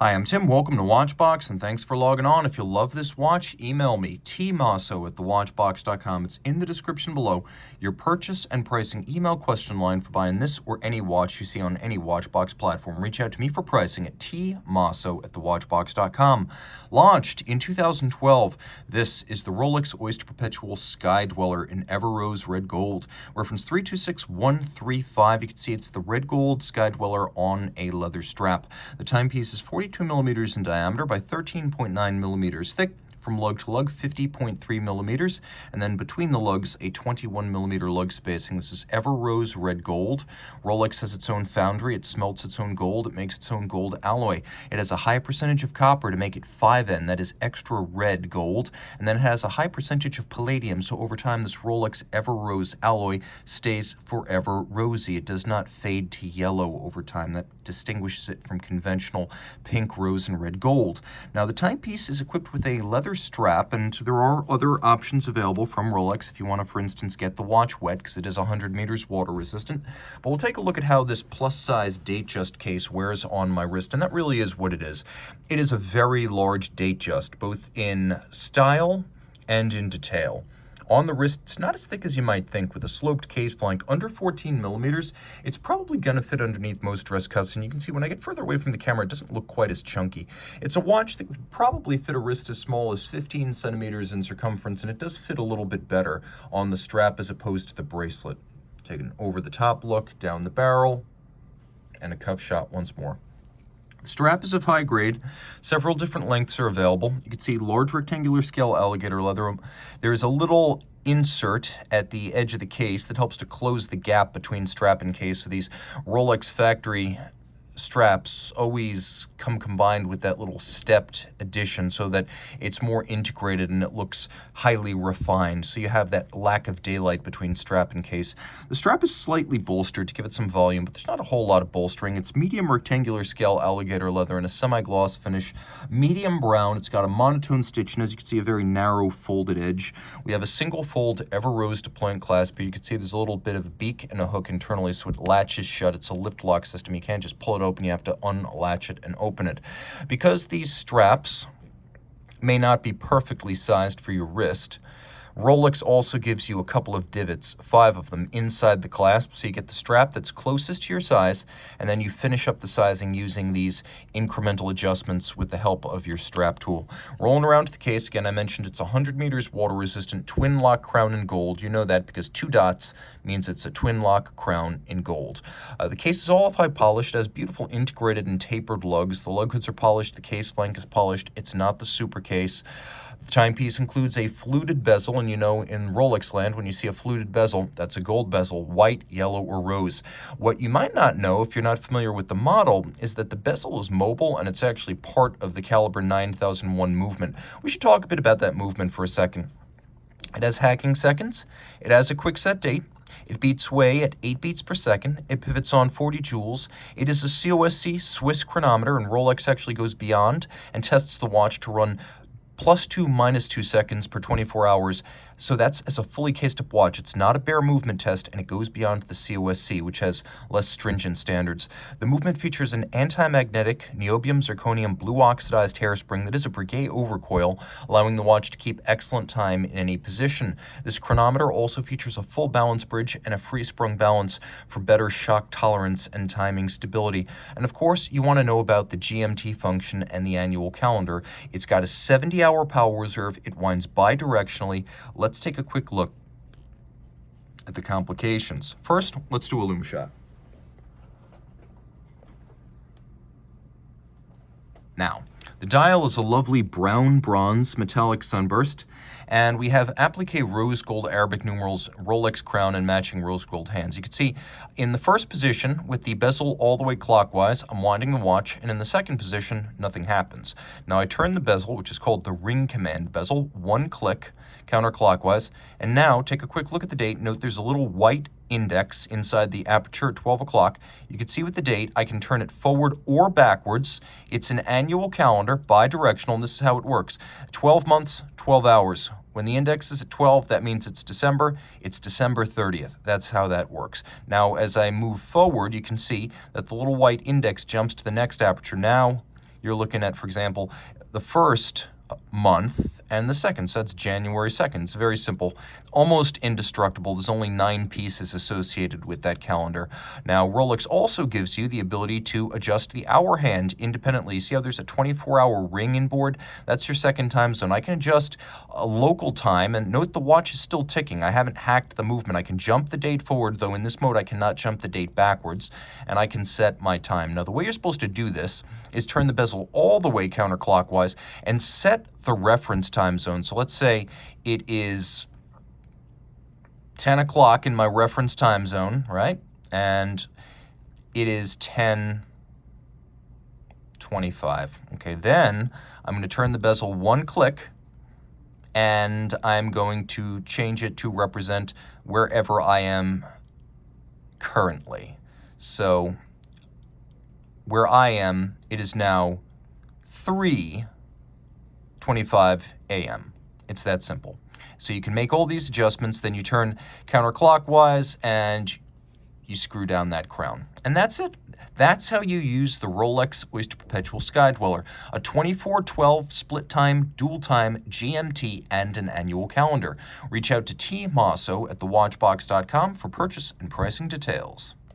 Hi, I'm Tim. Welcome to Watchbox, and thanks for logging on. If you love this watch, email me, tmosso@thewatchbox.com. It's in the description below. Your purchase and pricing email question line for buying this or any watch you see on any Watchbox platform. Reach out to me for pricing at tmosso@thewatchbox.com. Launched in 2012, this is the Rolex Oyster Perpetual Sky-Dweller in Ever-Rose Red Gold. Reference 326135. You can see it's the red gold Sky-Dweller on a leather strap. The timepiece is 42 millimeters in diameter by 13.9 millimeters thick. From lug to lug, 50.3 millimeters, and then between the lugs, a 21 millimeter lug spacing. This is Ever-Rose Red Gold. Rolex has its own foundry. It smelts its own gold. It makes its own gold alloy. It has a high percentage of copper to make it 5N, that is extra red gold, and then it has a high percentage of palladium, so over time this Rolex Ever-Rose alloy stays forever rosy. It does not fade to yellow over time. That distinguishes it from conventional pink, rose, and red gold. Now the timepiece is equipped with a leather strap, and there are other options available from Rolex if you want to, for instance, get the watch wet, because it is 100 meters water resistant. But we'll take a look at how this plus-size date-just case wears on my wrist, and that really is what it is. It is a very large date-just, both in style and in detail. On the wrist, it's not as thick as you might think, with a sloped case flank under 14 millimeters. It's probably going to fit underneath most dress cuffs, and you can see when I get further away from the camera, it doesn't look quite as chunky. It's a watch that would probably fit a wrist as small as 15 centimeters in circumference, and it does fit a little bit better on the strap as opposed to the bracelet. Take an over-the-top look, down the barrel, and a cuff shot once more. The strap is of high grade. Several different lengths are available. You can see large rectangular scale alligator leather. There is a little insert at the edge of the case that helps to close the gap between strap and case. So these Rolex factory straps always come combined with that little stepped addition so that it's more integrated and it looks highly refined. So you have that lack of daylight between strap and case. The strap is slightly bolstered to give it some volume, but there's not a whole lot of bolstering. It's medium rectangular scale alligator leather in a semi-gloss finish, medium brown. It's got a monotone stitch, and as you can see, a very narrow folded edge. We have a single fold Ever-Rose deployment clasp, but you can see there's a little bit of a beak and a hook internally, so it latches shut. It's a lift lock system. You can't just pull it open. You have to unlatch it and open it. Because these straps may not be perfectly sized for your wrist, Rolex also gives you a couple of divots, 5 of them, inside the clasp, so you get the strap that's closest to your size, and then you finish up the sizing using these incremental adjustments with the help of your strap tool. Rolling around to the case, again, I mentioned it's 100 meters water resistant, twin lock crown in gold. You know that because 2 dots means it's a twin lock crown in gold. The case is all of high polished, has beautiful integrated and tapered lugs. The lug hoods are polished, the case flank is polished. It's not the super case. The timepiece includes a fluted bezel, and you know in Rolex land, when you see a fluted bezel, that's a gold bezel, white, yellow, or rose. What you might not know, if you're not familiar with the model, is that the bezel is mobile, and it's actually part of the caliber 9001 movement. We should talk a bit about that movement for a second. It has hacking seconds. It has a quick set date. It beats way at 8 beats per second. It pivots on 40 joules. It is a COSC Swiss chronometer, and Rolex actually goes beyond and tests the watch to run +2, -2 seconds per 24 hours. So that's as a fully cased up watch. It's not a bare movement test, and it goes beyond the COSC, which has less stringent standards. The movement features an anti-magnetic niobium zirconium blue oxidized hairspring that is a Breguet overcoil, allowing the watch to keep excellent time in any position. This chronometer also features a full balance bridge and a free sprung balance for better shock tolerance and timing stability. And of course, you want to know about the GMT function and the annual calendar. It's got a 70-hour power reserve. It winds bidirectionally. Let's take a quick look at the complications. First, let's do a loom shot. Now, the dial is a lovely brown bronze metallic sunburst, and we have applique rose gold Arabic numerals, Rolex crown, and matching rose gold hands. You can see in the first position, with the bezel all the way clockwise, I'm winding the watch, and in the second position, nothing happens. Now I turn the bezel, which is called the ring command bezel, 1 click counterclockwise, and now take a quick look at the date. Note there's a little white index inside the aperture at 12 o'clock. You can see with the date, I can turn it forward or backwards. It's an annual calendar, bi-directional, and this is how it works. 12 months, 12 hours. When the index is at 12, that means it's December 30th. That's how that works. Now, as I move forward, you can see that the little white index jumps to the next aperture. Now, you're looking at, for example, the first month and the second. So that's January 2nd. It's very simple, almost indestructible. There's only 9 pieces associated with that calendar. Now, Rolex also gives you the ability to adjust the hour hand independently. See how there's a 24-hour ring inboard? That's your second time zone. I can adjust a local time, and note the watch is still ticking. I haven't hacked the movement. I can jump the date forward, though in this mode I cannot jump the date backwards, and I can set my time. Now, the way you're supposed to do this is turn the bezel all the way counterclockwise and set the reference time zone. So let's say it is 10 o'clock in my reference time zone, right? And it is 10:25. Okay, then I'm going to turn the bezel one click, and I'm going to change it to represent wherever I am currently. So where I am, it is now 3:25 a.m. It's that simple. So you can make all these adjustments, then you turn counterclockwise and you screw down that crown. And that's it. That's how you use the Rolex Oyster Perpetual Sky-Dweller, a 24/12 split time, dual time, GMT, and an annual calendar. Reach out to Team Mosso at thewatchbox.com for purchase and pricing details.